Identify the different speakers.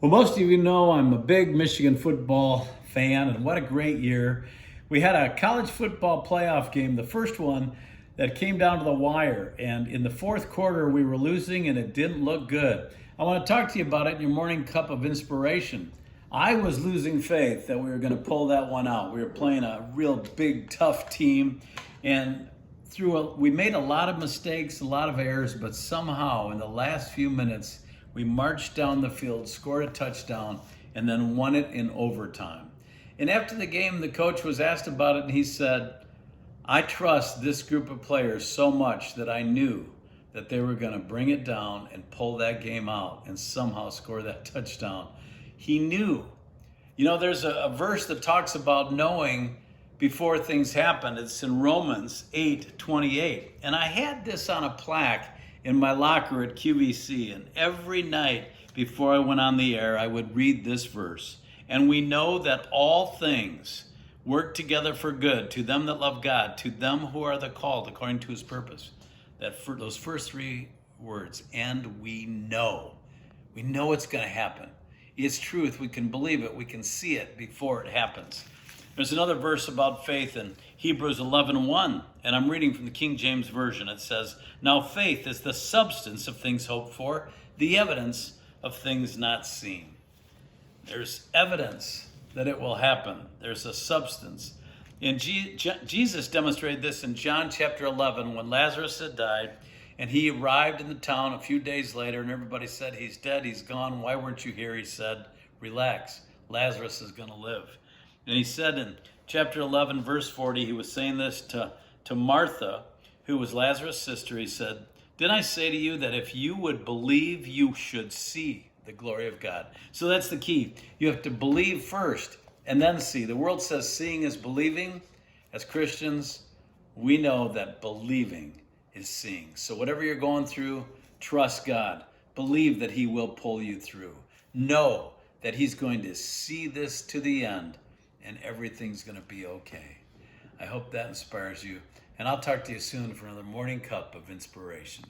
Speaker 1: Well, most of you know I'm a big Michigan football fan, and what a great year. We had a college football playoff game, the first one that came down to the wire, and in the fourth quarter we were losing and it didn't look good. I want to talk to you about it in your morning cup of inspiration. I was losing faith that we were going to pull that one out. We were playing a real big, tough team, and we made a lot of mistakes, a lot of errors, but somehow in the last few minutes, we marched down the field, scored a touchdown, and then won it in overtime. And after the game, the coach was asked about it, and he said, I trust this group of players so much that I knew that they were going to bring it down and pull that game out and somehow score that touchdown. He knew. You know, there's a verse that talks about knowing before things happen. It's in Romans 8:28. And I had this on a plaque in my locker at QVC, and every night before I went on the air, I would read this verse. And we know that all things work together for good to them that love God, to them who are the called according to his purpose. Those first three words, and we know. We know it's going to happen. It's truth. We can believe it. We can see it before it happens. There's another verse about faith in Hebrews 11:1, and I'm reading from the King James Version. It says, now faith is the substance of things hoped for, the evidence of things not seen. There's evidence that it will happen. There's a substance. And Jesus demonstrated this in John chapter 11 when Lazarus had died, and he arrived in the town a few days later, and everybody said, he's dead, he's gone. Why weren't you here? He said, relax, Lazarus is going to live. And he said in chapter 11, verse 40, he was saying this to Martha, who was Lazarus' sister. He said, didn't I say to you that if you would believe, you should see the glory of God? So that's the key. You have to believe first and then see. The world says seeing is believing. As Christians, we know that believing is seeing. So whatever you're going through, trust God. Believe that he will pull you through. Know that he's going to see this to the end, and everything's going to be okay. I hope that inspires you. And I'll talk to you soon for another morning cup of inspiration.